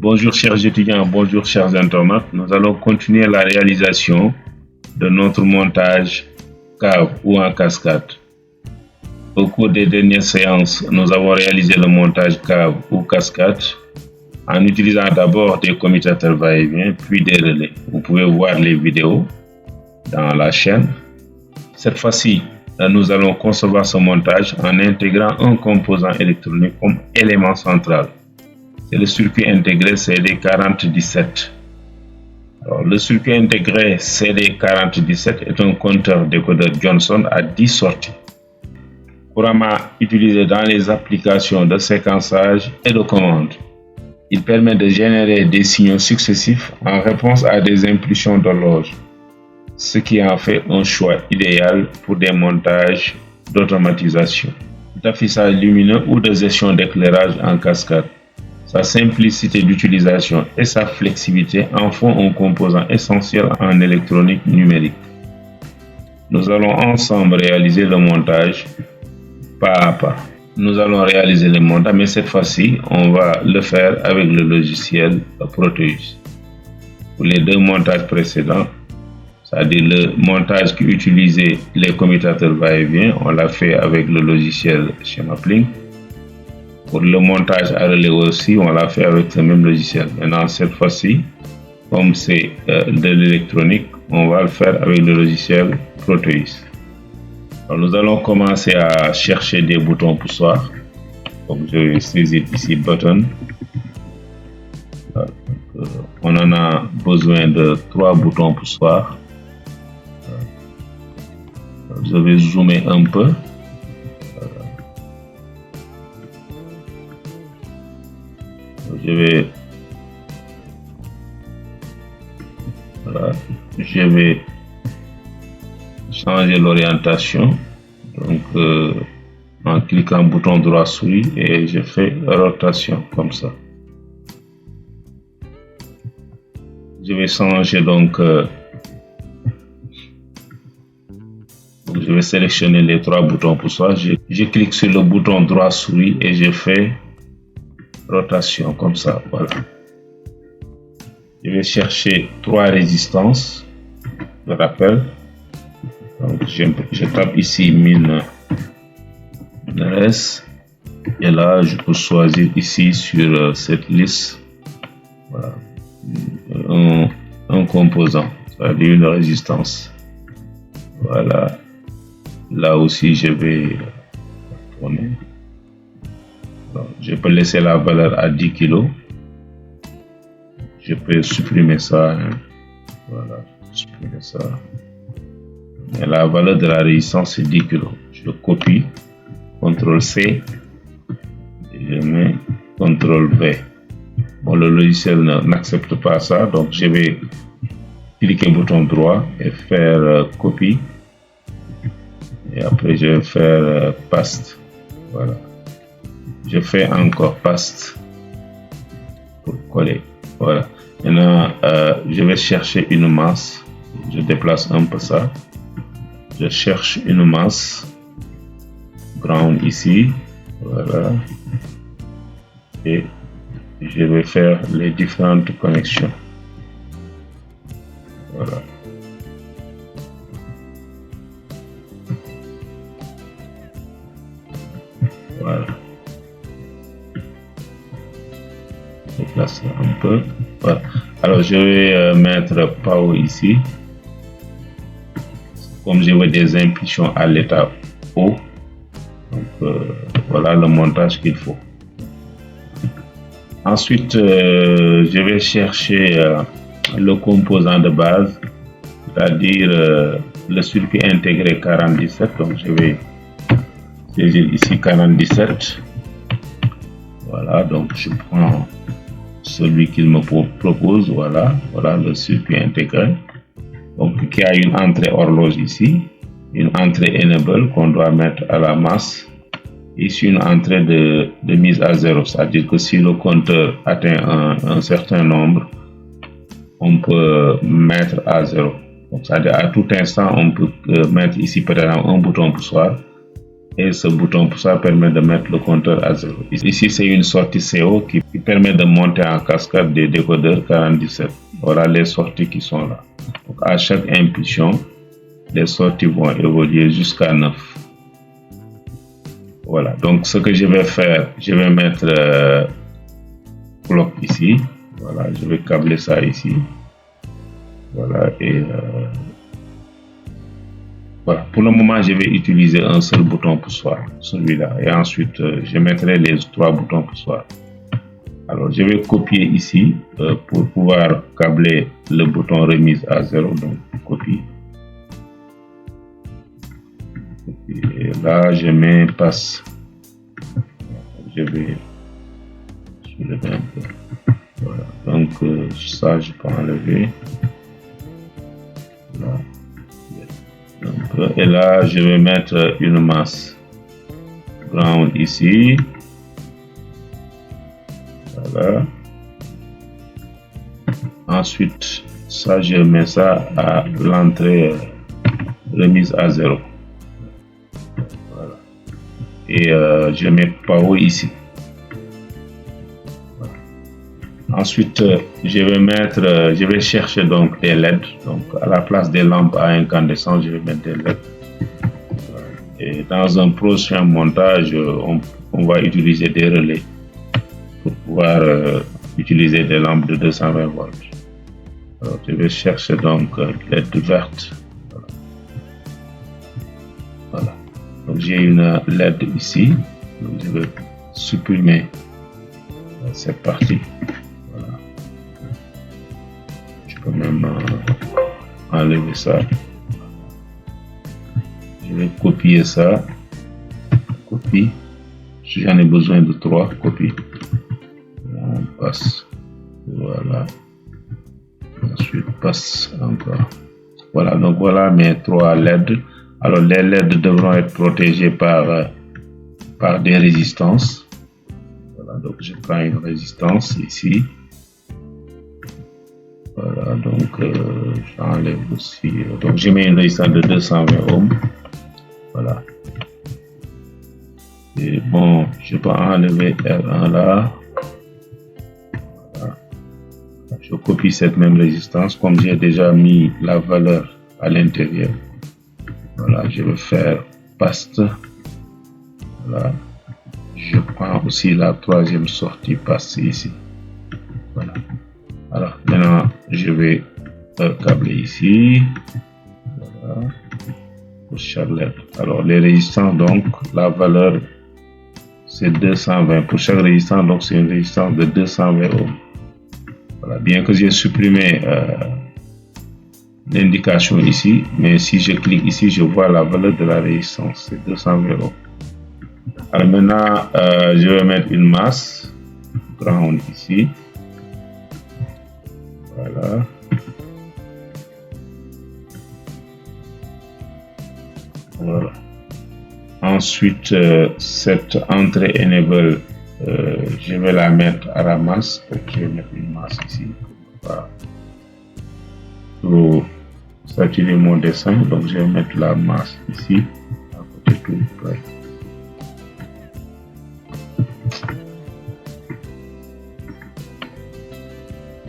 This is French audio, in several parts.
Bonjour chers étudiants, bonjour chers internautes. Nous allons continuer la réalisation de notre montage cave ou en cascade. Au cours des dernières séances, nous avons réalisé le montage cave ou cascade en utilisant d'abord des commutateurs va-et-vient puis des relais. Vous pouvez voir les vidéos dans la chaîne. Cette fois-ci, nous allons concevoir ce montage en intégrant un composant électronique comme élément central. C'est le circuit intégré CD4017. Alors, le circuit intégré CD4017 est un compteur décodeur Johnson à 10 sorties, couramment utilisé dans les applications de séquençage et de commande. Il permet de générer des signaux successifs en réponse à des impulsions d'horloge, ce qui en fait un choix idéal pour des montages d'automatisation, d'affichage lumineux ou de gestion d'éclairage en cascade. Sa simplicité d'utilisation et sa flexibilité en font un composant essentiel en électronique numérique. Nous allons ensemble réaliser le montage pas à pas. Nous allons réaliser le montage, mais cette fois-ci, on va le faire avec le logiciel Proteus. Pour les deux montages précédents, c'est-à-dire le montage qui utilisait les commutateurs va-et-vient, on l'a fait avec le logiciel Schemaplink. Pour le montage à relais aussi, on l'a fait avec ce même logiciel. Maintenant, cette fois-ci, comme c'est de l'électronique, on va le faire avec le logiciel Proteus. Alors, nous allons commencer à chercher des boutons poussoirs. Donc, je vais saisir ici button. On en a besoin de 3 boutons poussoirs. Je vais zoomer un peu. Je vais changer l'orientation. Donc, en cliquant bouton droit souris et je fais rotation comme ça. Je vais changer donc. Je vais sélectionner les 3 boutons poussoirs. Je clique sur le bouton droit souris et je fais rotation comme ça, voilà. Je vais chercher 3 résistances de rappel. Donc je tape ici mine RS et là je peux choisir ici sur cette liste, voilà, un composant, c'est-à-dire une résistance. Voilà, là aussi je vais tourner. Je peux laisser la valeur à 10 kg. Je peux supprimer ça. Hein. Voilà, supprimer ça. Et la valeur de la résistance c'est 10 kg. Je copie, CTRL C, et je mets CTRL V. Bon, le logiciel n'accepte pas ça, donc je vais cliquer bouton droit et faire copie. Et après je vais faire paste. Voilà. Je fais encore paste pour coller. Voilà. Maintenant, je vais chercher une masse. Je déplace un peu ça. Je cherche une masse. Ground ici. Voilà. Et je vais faire les différentes connexions. Voilà. Voilà. Déplacer un peu. Voilà. Alors je vais mettre power ici. Comme je veux des impulsions à l'état haut. Donc voilà le montage qu'il faut. Ensuite, je vais chercher le composant de base, c'est-à-dire le circuit intégré 47. Donc je vais saisir ici 47. Voilà, donc je prends celui qu'il me propose. Voilà, voilà le circuit intégré. Donc qui a une entrée horloge ici, une entrée enable qu'on doit mettre à la masse. Ici une entrée de mise à 0, c'est-à-dire que si le compteur atteint un certain nombre, on peut mettre à 0. Donc c'est-à-dire à tout instant, on peut mettre ici par exemple un bouton poussoir Et ce bouton pour ça permet de mettre le compteur à 0. Ici, c'est une sortie CO qui permet de monter en cascade des décodeurs 47. Voilà les sorties qui sont là. Donc, à chaque impulsion, les sorties vont évoluer jusqu'à 9. Voilà. Donc, ce que je vais faire, je vais mettre bloc ici. Voilà. Je vais câbler ça ici. Voilà. Et voilà. Pour le moment, je vais utiliser un seul bouton poussoir, celui-là. Et ensuite, je mettrai les 3 boutons poussoirs. Alors, je vais copier ici pour pouvoir câbler le bouton remise à 0. Donc, copie. Et là, je mets passe. Je vais soulever un peu. Voilà. Donc, ça, je peux enlever. Là. Donc, et là, je vais mettre une masse ground ici. Voilà. Ensuite, ça, je mets ça à l'entrée remise à 0. Voilà. Et je mets power ici. Voilà. Ensuite, je vais chercher donc des LED. Donc, à la place des lampes à incandescence, je vais mettre des LED. Voilà. Et dans un prochain montage, on va utiliser des relais pour pouvoir utiliser des lampes de 220 volts. Alors, je vais chercher donc LED verte. Voilà. Voilà. Donc, j'ai une LED ici. Donc, je vais supprimer cette partie. Voilà. Je peux même enlever ça. Je vais copier ça. Copie. Si j'en ai besoin de 3, copie. On passe. Voilà. Ensuite, passe encore. Voilà. Donc, voilà mes 3 LED. Alors, les LED devront être protégés par des résistances. Voilà. Donc, je prends une résistance ici. Voilà. Donc, j'enlève aussi. Donc, je mets une résistance de 220 ohms. Voilà. Et bon, je peux enlever R1 là. Voilà. Je copie cette même résistance comme j'ai déjà mis la valeur à l'intérieur. Voilà, je vais faire paste. Voilà. Je prends aussi la 3e sortie paste ici. Voilà. Alors, maintenant, je vais câbler ici. Voilà. Pour chaque LED. Alors, les résistances, donc, la valeur, c'est 220. Pour chaque résistance, donc, c'est une résistance de 220 ohms. Voilà. Bien que j'ai supprimé l'indication ici, mais si je clique ici, je vois la valeur de la résistance, c'est 220 ohms. Alors maintenant, je vais mettre une masse ground ici. Voilà. Voilà. Ensuite, cette entrée enable, je vais la mettre à la masse. Donc, je vais mettre une masse ici. Voilà. Pour saturer mon dessin, donc je vais mettre la masse ici, à côté tout près.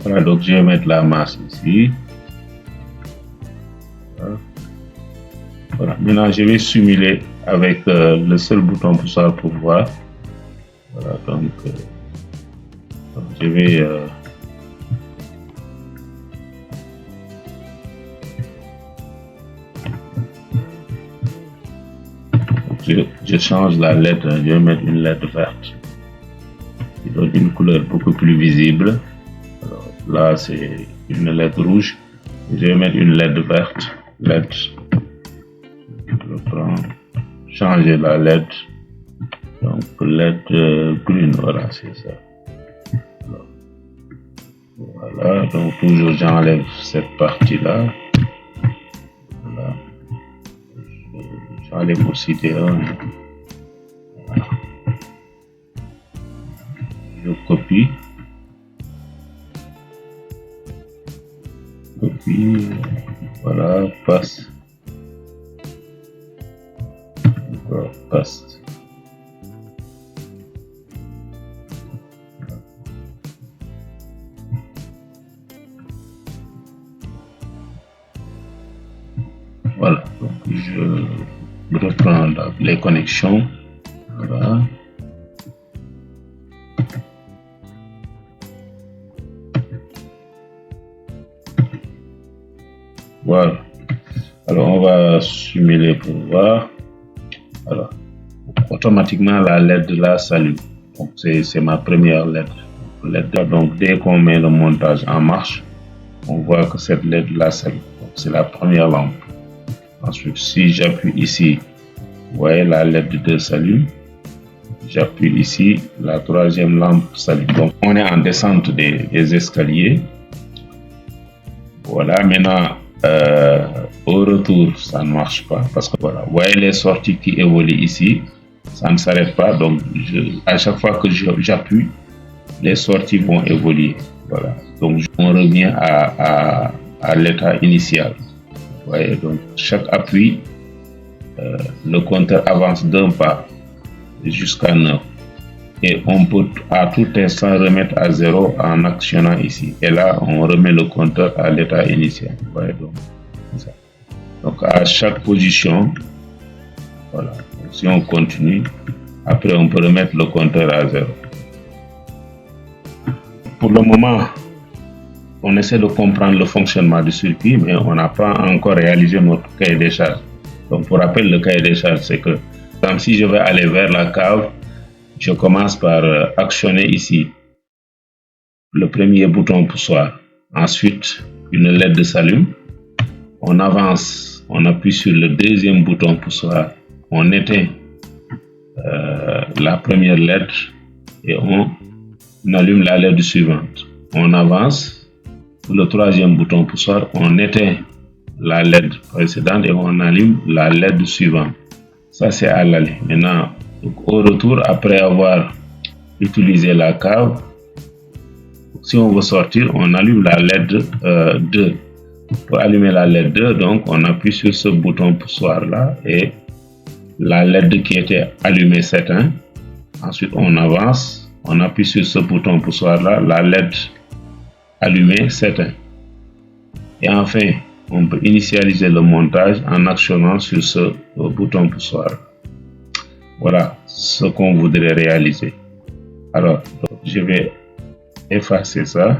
Voilà, donc je vais mettre la masse ici. Voilà. Voilà. Maintenant, je vais simuler avec le seul bouton poussoir pour voir. Voilà, donc je vais je change la lettre, je vais mettre une lettre verte qui donne une couleur beaucoup plus visible. Alors, là, c'est une lettre rouge. Je vais mettre une LED verte. LED. Je prends, changer la LED. Donc, LED brune, voilà, c'est ça. Alors, voilà, donc toujours j'enlève cette partie-là. Voilà. J'enlève aussi des 1. Voilà. Je copie. Copie. Voilà, passe. Paste. Voilà, donc je reprends les connexions. Voilà. Voilà. Alors on va simuler pour voir. Alors, automatiquement la LED là s'allume. Donc c'est ma première LED. Donc dès qu'on met le montage en marche, on voit que cette LED là s'allume. Donc c'est la première lampe. Ensuite, si j'appuie ici, vous voyez la LED 2 s'allume. J'appuie ici, la troisième lampe s'allume. Donc on est en descente des escaliers. Voilà, maintenant au retour, ça ne marche pas parce que voilà, vous voyez les sorties qui évoluent ici, ça ne s'arrête pas. Donc à chaque fois que j'appuie, les sorties vont évoluer. Voilà, donc on revient à l'état initial. Vous voyez, donc chaque appui, le compteur avance d'un pas jusqu'à 9. Et on peut à tout instant remettre à 0 en actionnant ici. Et là, on remet le compteur à l'état initial. Vous voyez, donc à chaque position, voilà. Donc, si on continue, après on peut remettre le compteur à 0. Pour le moment, on essaie de comprendre le fonctionnement du circuit, mais on n'a pas encore réalisé notre cahier des charges. Donc pour rappel, le cahier des charges, c'est que si je vais aller vers la cave, je commence par actionner ici le premier bouton poussoir. Ensuite, une LED s'allume. On avance, on appuie sur le deuxième bouton poussoir. On éteint la première LED et on allume la LED suivante. On avance, le troisième bouton poussoir, on éteint la LED précédente et on allume la LED suivante. Ça, c'est à l'aller. Maintenant, au retour, après avoir utilisé la cave, si on veut sortir, on allume la LED 2. Pour allumer la LED 2, donc on appuie sur ce bouton poussoir là et la LED qui était allumée s'éteint. Ensuite, on avance, on appuie sur ce bouton poussoir là, la LED allumée s'éteint. Et enfin, on peut initialiser le montage en actionnant sur ce bouton poussoir. Voilà ce qu'on voudrait réaliser. Alors, je vais effacer ça.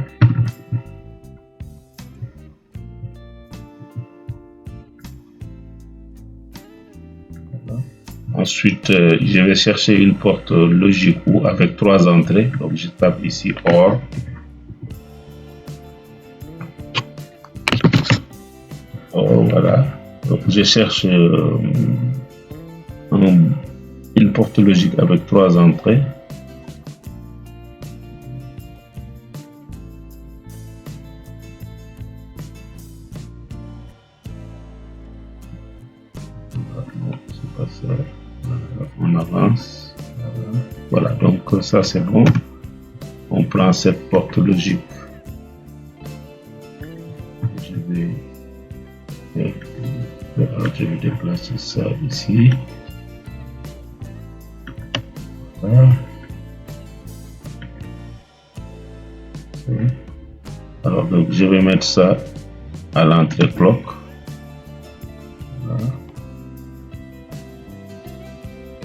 Ensuite, je vais chercher une porte logique ou avec 3 entrées. Donc, je tape ici OR. Voilà. Donc, je cherche une porte logique avec 3 entrées. C'est pas ça. On avance. Voilà, donc ça c'est bon. On prend cette porte logique. Je vais déplacer ça ici. Voilà. Alors donc je vais mettre ça à l'entrée clock. Voilà.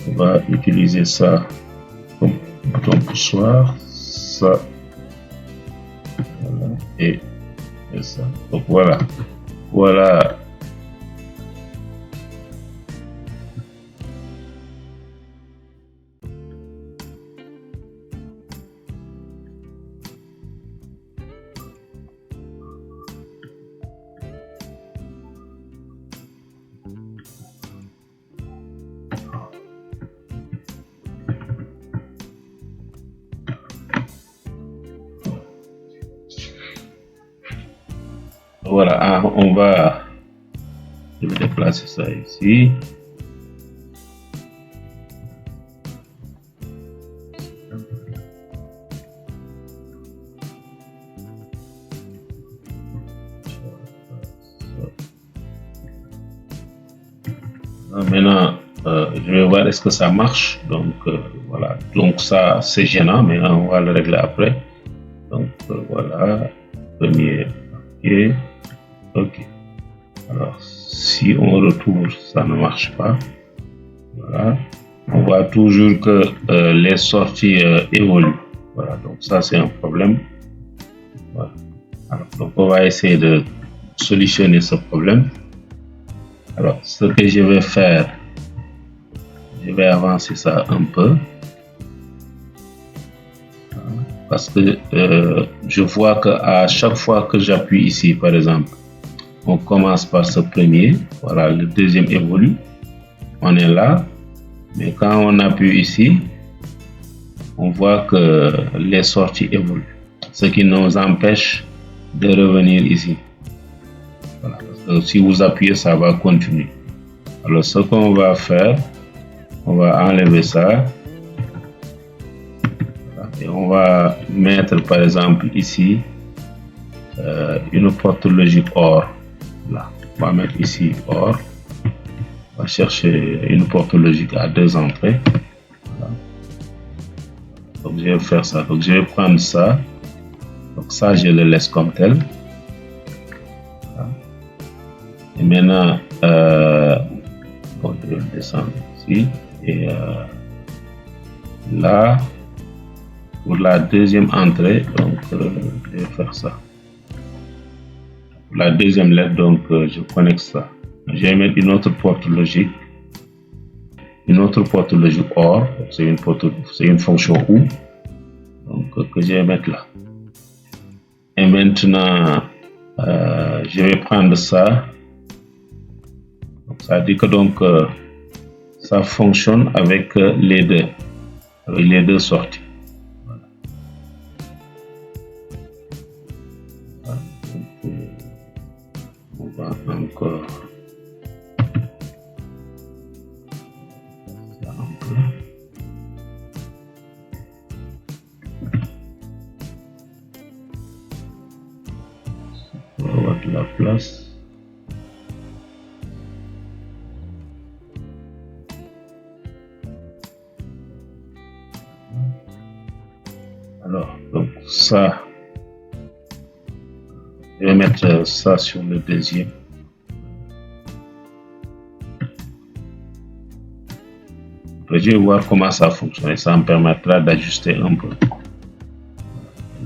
On va utiliser ça comme bouton poussoir, ça, voilà, et ça. Donc voilà, voilà. Voilà, on va, je vais déplacer ça ici. Maintenant, je vais voir est-ce que ça marche. Donc voilà, donc ça c'est gênant, mais on va le régler après. Donc voilà, premier, ok, ok. Alors si on retourne, ça ne marche pas. Voilà, on voit toujours que les sorties évoluent. Voilà, donc ça c'est un problème. Voilà. Alors, donc on va essayer de solutionner ce problème. Alors ce que je vais faire, je vais avancer ça un peu. Parce que je vois qu'à chaque fois que j'appuie ici, par exemple, on commence par ce premier, voilà, le deuxième évolue, on est là, mais quand on appuie ici, on voit que les sorties évoluent, ce qui nous empêche de revenir ici. Voilà, parce que si vous appuyez, ça va continuer. Alors ce qu'on va faire, on va enlever ça. Et on va mettre par exemple ici une porte logique OR. Là, on va mettre ici OR. On va chercher une porte logique à 2 entrées. Voilà. Donc je vais faire ça. Donc je vais prendre ça. Donc ça, je le laisse comme tel. Voilà. Et maintenant, bon, je vais le descendre ici. Et là, pour la deuxième entrée, donc je vais faire ça. Pour la deuxième lettre, donc je connecte ça. Je vais mettre une autre porte logique OR, c'est une fonction OU, donc que je vais mettre là. Et maintenant, je vais prendre ça. Donc ça dit que donc ça fonctionne avec les deux sorties. On va encore faire un peu. On va avoir de la place. Alors, donc ça, je vais mettre ça sur le deuxième. Après, je vais voir comment ça fonctionne et ça me permettra d'ajuster un peu.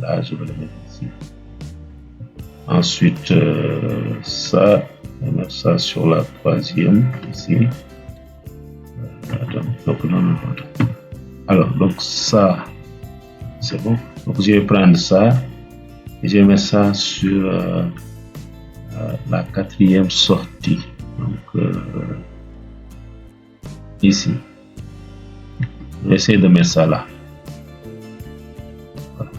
Là, je vais le mettre ici. Ensuite, ça, je vais mettre ça sur la troisième ici. Donc, non. Alors, donc ça, c'est bon. Donc, je vais prendre ça. Et je vais mettre ça sur la quatrième sortie. Donc, ici. Je vais essayer de mettre ça là. Voilà.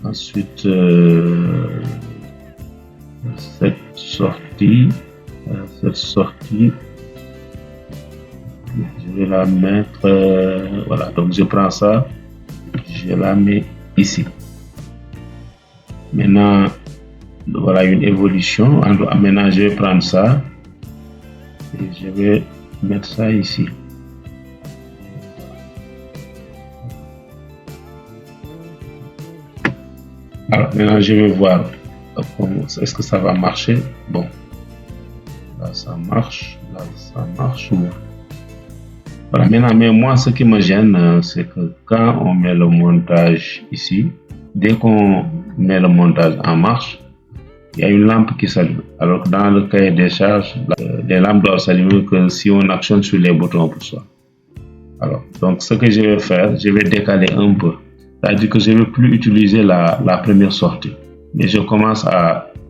Ensuite, cette sortie, je vais la mettre, voilà. Donc, je prends ça, je la mets ici. Maintenant, voilà une évolution. Maintenant, je vais prendre ça et je vais mettre ça ici. Alors, maintenant, je vais voir est-ce que ça va marcher. Bon, là, ça marche. Là, ça marche. Voilà, maintenant, mais moi, ce qui me gêne, c'est que quand on met le montage ici, dès qu'on met le montage en marche, il y a une lampe qui s'allume. Alors que dans le cahier des charges, les lampes doivent s'allumer que si on actionne sur les boutons pour ça. Alors, donc ce que je vais faire, je vais décaler un peu. C'est-à-dire que je ne vais plus utiliser la première sortie. Mais je commence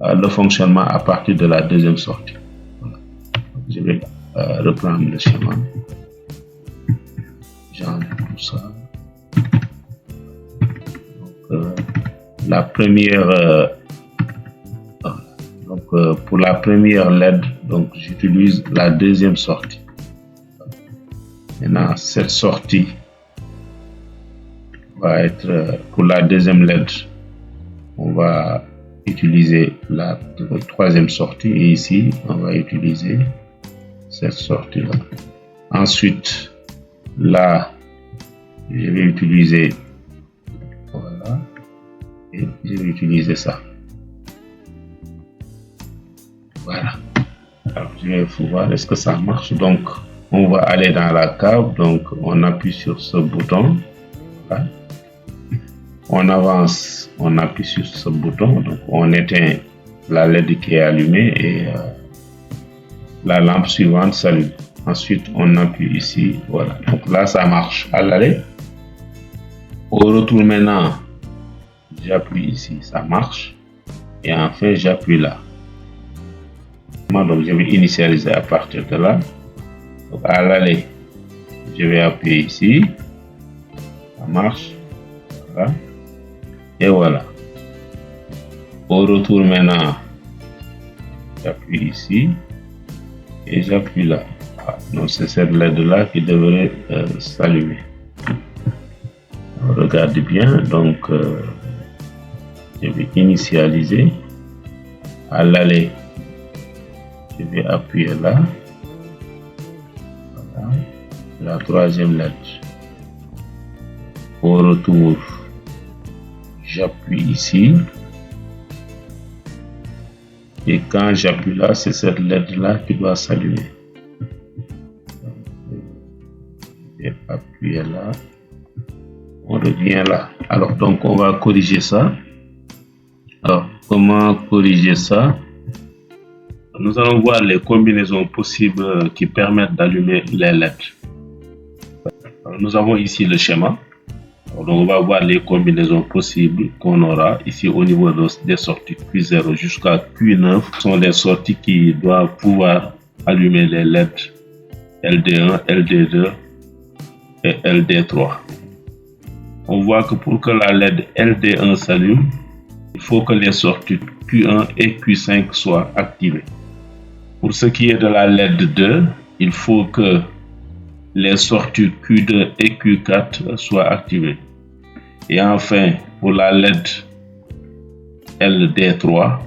le fonctionnement à partir de la deuxième sortie. Voilà. Donc, je vais reprendre le schéma. J'enlève tout ça. Donc, la première pour la première LED, donc j'utilise la deuxième sortie. Maintenant, cette sortie va être pour la deuxième LED. On va utiliser la troisième sortie et ici, on va utiliser cette sortie-là. Ensuite, là, je vais utiliser, voilà, et je vais utiliser ça. Voilà. Alors, je vais voir est-ce que ça marche. Donc, on va aller dans la cave. Donc, on appuie sur ce bouton. Voilà. On avance, on appuie sur ce bouton. Donc, on éteint la LED qui est allumée et la lampe suivante s'allume. Ensuite, on appuie ici. Voilà. Donc là, ça marche à l'aller. Au retour maintenant, j'appuie ici, ça marche. Et enfin, j'appuie là. Donc, je vais initialiser à partir de là. Donc, à l'aller, je vais appuyer ici. Ça marche. Voilà. Et voilà. Au retour maintenant, j'appuie ici. Et j'appuie là. Donc, c'est cette LED-là qui devrait s'allumer. Regardez bien. Donc, je vais initialiser. À l'aller, je vais appuyer là. Voilà. La troisième LED. Au retour, j'appuie ici. Et quand j'appuie là, c'est cette LED-là qui doit s'allumer. Je vais appuyer là. On revient là. Alors, donc, on va corriger ça. Alors, comment corriger ça? Nous allons voir les combinaisons possibles qui permettent d'allumer les LED. Alors, nous avons ici le schéma. Alors, donc, on va voir les combinaisons possibles qu'on aura ici au niveau des sorties Q0 jusqu'à Q9. Ce sont les sorties qui doivent pouvoir allumer les LED LD1, LD2 et LD3. On voit que pour que la LED LD1 s'allume, il faut que les sorties Q1 et Q5 soient activées. Pour ce qui est de la LED 2, il faut que les sorties Q2 et Q4 soient activées. Et enfin, pour la LED LD3,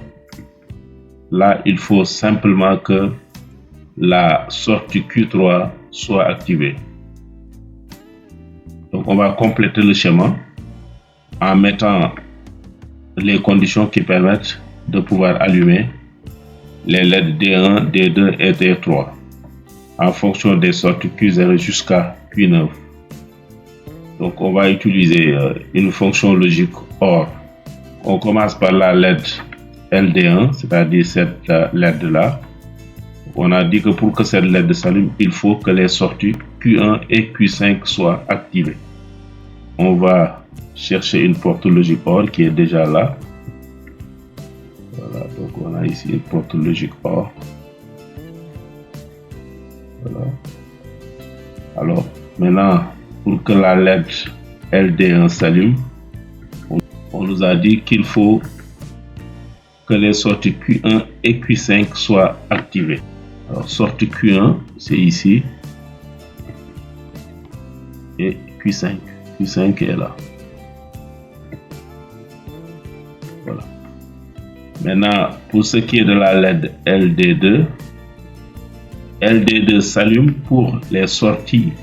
là, il faut simplement que la sortie Q3 soit activée. Donc, on va compléter le schéma en mettant les conditions qui permettent de pouvoir allumer les LED D1, D2 et D3 en fonction des sorties Q0 jusqu'à Q9. Donc, on va utiliser une fonction logique OR. On commence par la LED LD1, c'est-à-dire cette LED-là. On a dit que pour que cette LED s'allume, il faut que les sorties Q1 et Q5 soient activées. On va chercher une porte logique OR qui est déjà là. Voilà, donc on a ici une porte logique OR. Voilà. Alors, maintenant, pour que la LED LD1 s'allume, on nous a dit qu'il faut que les sorties Q1 et Q5 soient activées. Alors, sortie Q1, c'est ici. Et Q5. Q5 est là. Voilà. Maintenant, pour ce qui est de la LED LD2, LD2 s'allume pour les sorties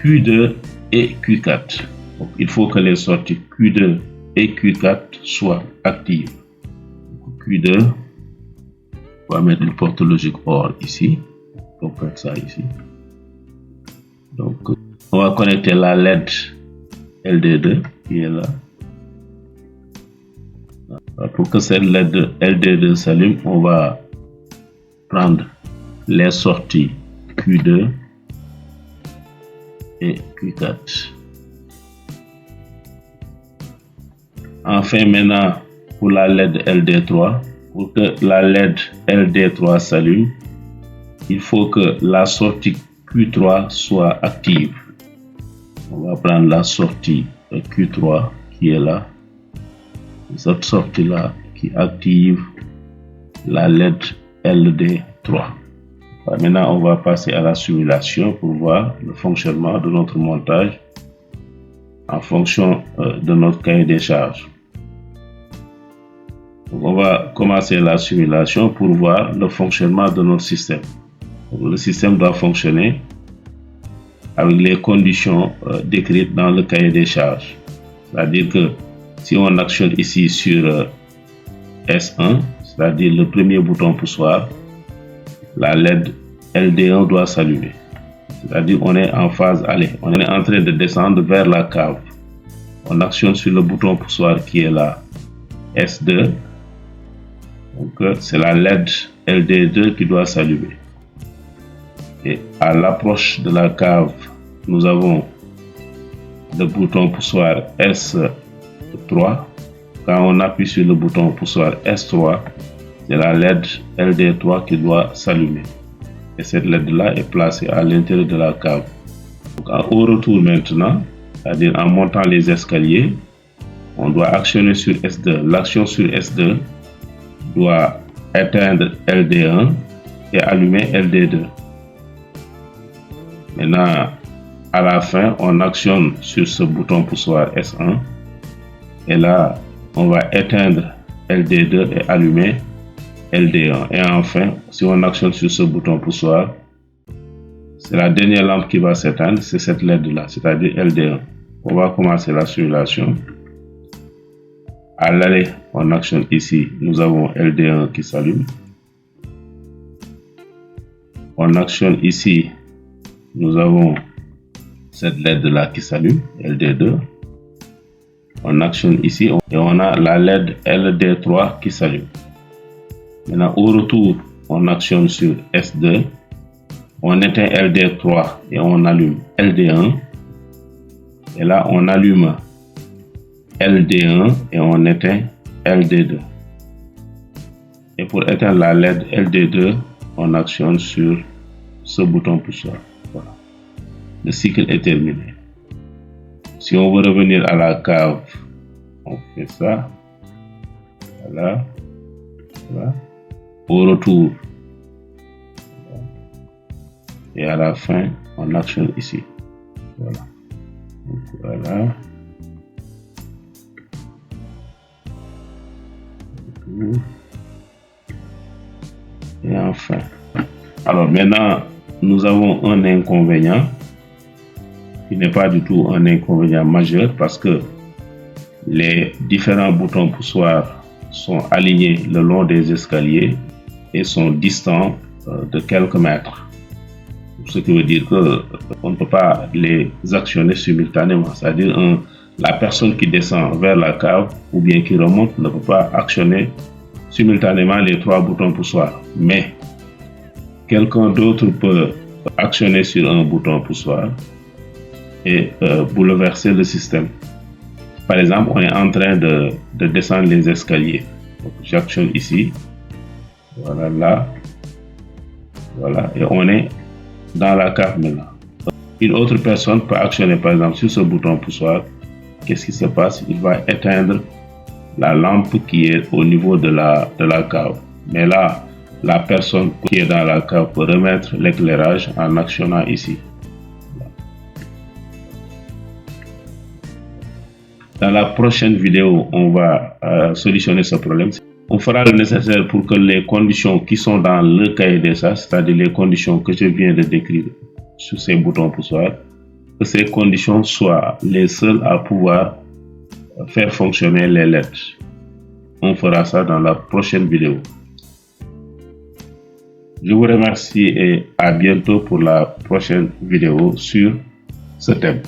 Q2 et Q4. Donc, il faut que les sorties Q2 et Q4 soient actives. Donc, Q2, on va mettre une porte logique OR ici. On peut faire ça ici. Donc, on va connecter la LED LD2 qui est là. Pour que cette LED LD2 s'allume, on va prendre les sorties Q2 et Q4. Enfin, maintenant, pour la LED LD3, pour que la LED LD3 s'allume, il faut que la sortie Q3 soit active. On va prendre la sortie Q3 qui est là. Cette sortie-là qui active la LED LD3. Maintenant, on va passer à la simulation pour voir le fonctionnement de notre montage en fonction de notre cahier des charges. Donc, on va commencer la simulation pour voir le fonctionnement de notre système. Donc, le système doit fonctionner avec les conditions décrites dans le cahier des charges. C'est-à-dire que si on actionne ici sur S1, c'est-à-dire le premier bouton poussoir, la LED LD1 doit s'allumer. C'est-à-dire on est en phase aller, on est en train de descendre vers la cave. On actionne sur le bouton poussoir qui est là, S2. Donc c'est la LED LD2 qui doit s'allumer. Et à l'approche de la cave, nous avons le bouton poussoir S3. Quand on appuie sur le bouton poussoir S3, c'est la LED LD3 qui doit s'allumer. Et cette LED-là est placée à l'intérieur de la cave. Donc, au retour maintenant, c'est-à-dire en montant les escaliers, on doit actionner sur S2. L'action sur S2 doit éteindre LD1 et allumer LD2. Maintenant, à la fin, on actionne sur ce bouton poussoir S1 et là, on va éteindre LD2 et allumer LD1. Et enfin, si on actionne sur ce bouton poussoir, c'est la dernière lampe qui va s'éteindre, c'est cette LED-là, c'est-à-dire LD1. On va commencer la simulation. À l'aller, on actionne ici, nous avons LD1 qui s'allume. On actionne ici, nous avons cette LED-là qui s'allume, LD2. On actionne ici et on a la LED LD3 qui s'allume. Maintenant, au retour, on actionne sur S2. On éteint LD3 et on allume LD1. Et là, on allume LD1 et on éteint LD2. Et pour éteindre la LED LD2, on actionne sur ce bouton poussoir. Voilà. Le cycle est terminé. Si on veut revenir à la cave, on fait ça. Voilà. Voilà. Au retour. Et à la fin, on actionne ici. Voilà. Donc, voilà. Et enfin. Alors maintenant, nous avons un inconvénient qui n'est pas du tout un inconvénient majeur parce que les différents boutons poussoirs sont alignés le long des escaliers et sont distants de quelques mètres. Ce qui veut dire qu'on ne peut pas les actionner simultanément. C'est-à-dire la personne qui descend vers la cave ou bien qui remonte ne peut pas actionner simultanément les trois boutons poussoirs. Mais quelqu'un d'autre peut actionner sur un bouton poussoir et bouleverser le système. Par exemple, on est en train de descendre les escaliers. J'actionne ici. Voilà, là. Voilà, et on est dans la cave maintenant. Une autre personne peut actionner par exemple sur ce bouton poussoir. Qu'est-ce qui se passe? Il va éteindre la lampe qui est au niveau de la cave. Mais là, la personne qui est dans la cave peut remettre l'éclairage en actionnant ici. Dans la prochaine vidéo, on va solutionner ce problème. On fera le nécessaire pour que les conditions qui sont dans le cahier des charges, c'est-à-dire les conditions que je viens de décrire sur ces boutons poussoirs, que ces conditions soient les seules à pouvoir faire fonctionner les LED. On fera ça dans la prochaine vidéo. Je vous remercie et à bientôt pour la prochaine vidéo sur ce thème.